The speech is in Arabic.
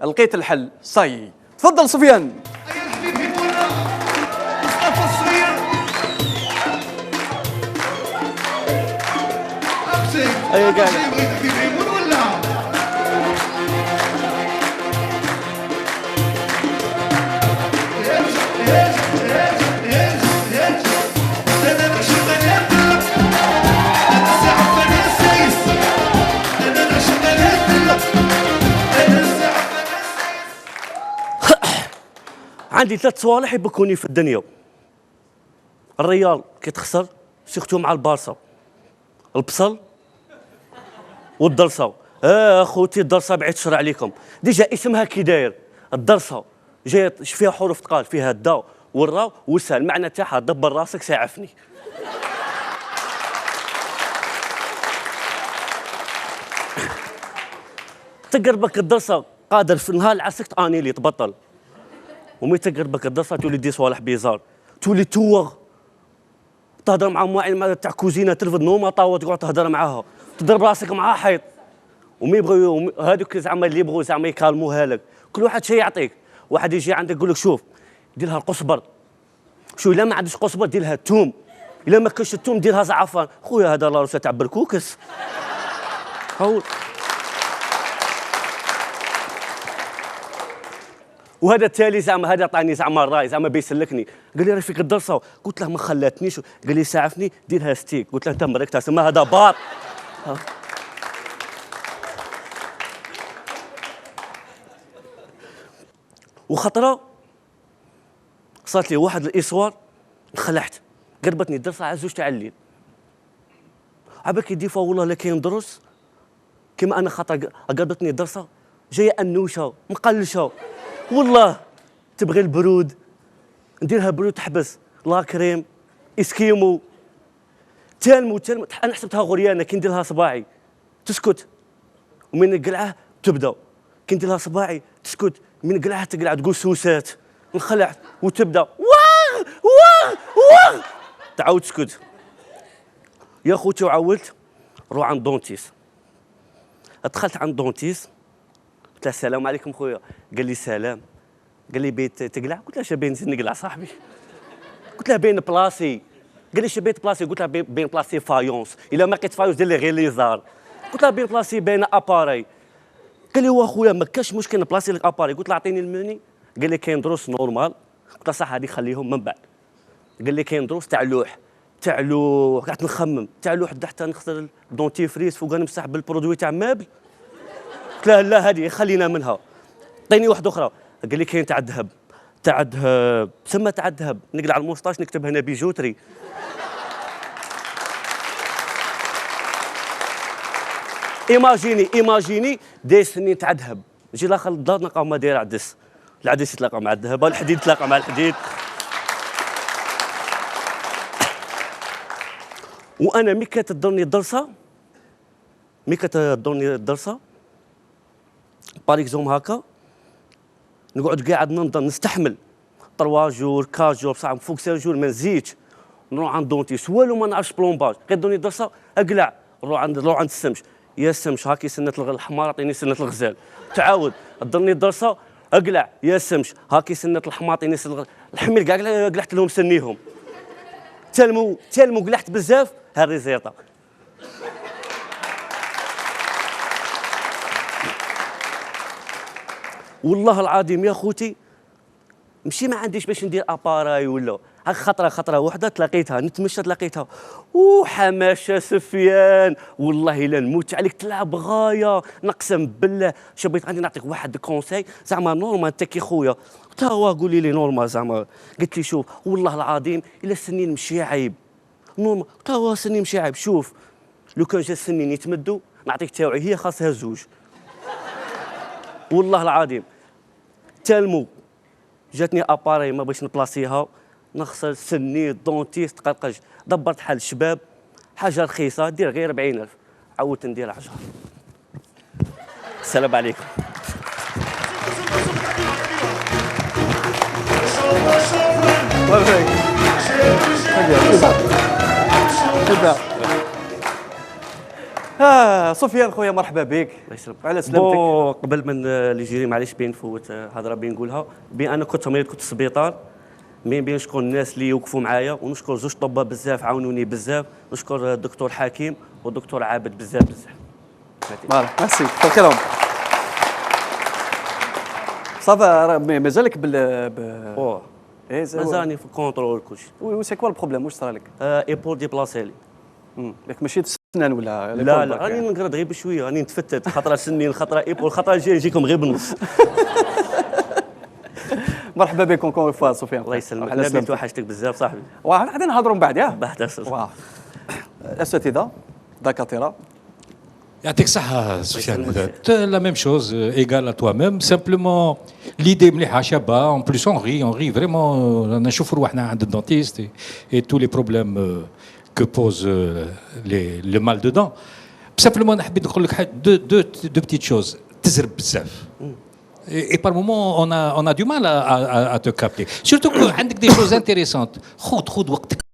لقيت الحل صاي. تفضل سفيان. مصطفى الصغير اي قاعد بغيت حبيب ميمون ولا عندي 3 صوالح يبكوني في الدنيا. الريال كيتخسر سيرتو مع البارسا، البصل والدرسه. اخوتي الدرسه بعيد الشر عليكم، ديجا اسمها كي داير الدرسه، جايه فيها حروف ثقال، فيها الداء والراء والسال، المعنى تاعها دبر راسك ساعفني. تقربك الدرسه قادر في نهار العسك تانيلي تبطل، ومي تقربك الدرسه تولي دي صوالح بيزار، تولي توغ تهضر مع معين تاع كوزينه ترفد نومه طاوه تقعد تهضر معاها تضرب راسك معاها حيط. ومي يبغوا هذوك زعما اللي يبغوا زعما يكالموها لك، كل واحد شي يعطيك. واحد يجي عندك يقول لك شوف دير لها القصبر، شو الا ما عندكش قصبر دير لها الثوم، الا ما كاش الثوم دير لها زعفران. خويا هذا لاروسه تاع بركوكس. هو وهذا التالي زعما هذا عطاني زعما الراي زعما بيسلكني، قال لي رفيق الدرسه، قلت له ما خلاتنيش، قال لي ساعفني ديرها ستيك، قلت له انت مريك تسمى هذا باط. وخطره صارت لي واحد الاصوار انخلعت، قربتني الدرسه على 2 تاع الليل. عباك يديفا والله لا كاين دروس كيما انا خاطر قربتني الدرسه جايه انوشه مقلشه، والله تبغي البرود نديرها برود تحبس، لا كريم اسكيمو تالمو انا حسبتها غريانه كي ندير لها صباعي تسكت، ومن نقلعه تبدا كي ندير لها صباعي تسكت، من نقلعه تقلع تقول سوسات، انخلعت وتبدا واه واه واه تعاود تسكت. يا خوتي وعولت روح عند دونتيس. دخلت عند دونتيس قلت له السلام عليكم خويا، قال لي سلام، قال لي بيت تقلع، قلت له شبين نزيد نقلع صاحبي، قلت له بين بلاصي، قال لي شبيت بلاصي، قلت له بين بلاصي فايونس، الا ما لقيت فايونس دير لي غير ليزار، قلت له بين بلاصي بين اباري، قال لي واخويا ما كاش مشكل نبلاصي لك اباري، قلت له اعطيني المني، قال لي كاين دروس نورمال، قلت له صح هذه خليهم من بعد، قال لي كاين دروس تاع لوح قعدت نخمم تاع لوح حتى نختار دونتي فريز فوق نمسح بالبرودوي تاع مابل، قلت له لا هذه خلينا منها، عطيني واحده اخرى، قال لي كاين تاع الذهب تسمى تاع الذهب، نقلع على الموسطاش نكتب هنا بيجوتري. ايماجيني دي سنين تاع الذهب، نجي الاخر للدار نلقاو ما داير عدس، العدس يتلاقى مع الذهب، الحديد يتلاقى مع الحديد. وانا مي كتدورني الدرسه باغ اكزوم هكا نقعد قاعد ننظر نستحمل 3 جور 4 جور بصح فوق 5 جور ما نزيدش، نروح عند دونتيس والو ما نعرفش بلومباج، غير دوني درسه اقلع، نروح عند السمش، يا سمش هاكي سنه الحمار اعطيني سنه الغزال، تعاود تضرني الدرسه اقلع، يا سمش هاكي سنه الحمار اعطيني سنه الحمير كاع قلعت لهم سنيهم، تلمو قلعت بزاف ها الريزيطه. والله العظيم يا خوتي مشي ما عنديش باش ندير اباراي ولا هاك خطره وحده تلاقيتها نتمشى تلاقيتها وحماشه سفيان والله الا نموت عليك تلعب غايه نقسم بالله. شبيت غادي نعطيك واحد كونساي زعما نورمال انت كي خويا، قلت له قولي لي نورمال زعما، قلت لي شوف والله العظيم الا السنين مشي عيب نورمال، قلت له السنين مشي عيب، شوف لو كان جا السنين يتمدوا نعطيك تاوعي هي خاصها 2 والله العظيم. تالمو جاتني اباري ما بغيتش نبلاصيها، نخسر سني دونتيست قرقج، دبرت حال الشباب حاجه رخيصه دير غير 40,000، عاودت ندير 10. السلام عليكم. سفيان خويا مرحبا بك. الله يسلمك. على سلامتك. بون قبل من اللي يجري معليش بين نفوت هضره بين نقولها بين انا كنت مريض كنت في السبيطار من بين نشكر الناس اللي وقفوا معايا ونشكر زوج طباء بزاف عاونوني بزاف نشكر الدكتور حكيم والدكتور عابد بزاف. فوالا ميرسي تفكرهم. صافا مازالك اوه مازالني في الكونترول كلشي. وي سي كوا البروبليم واش صرا لك؟ ايبول ديبلاسي لي. ياك ماشي السنان ولا لا راني نقرد غير بشويه راني نتفتت خطره سنين خطره ايبول خطره جاي نجيكم غير بالنص. مرحبا بك اونكور فوا سفيان. الله يسلمك نبي توحشتك بزاف صاحبي. غادي نهضروا من بعد ياك. بعد اساتذه دكاتره. يعطيك الصحة سفيان. La même chose, égale à toi-même. Simplement, l'idée مليحة شابة. En plus, on rit vraiment. أنا نشوف روحنا عند الدنتيست et tous les problèmes que pose le mal de dents. Simplement, نحب نقول لك deux petites choses. تزرب بزاف. Et par moment, on a du mal à te capter. Surtout que عندك des choses intéressantes. خذ وقتك.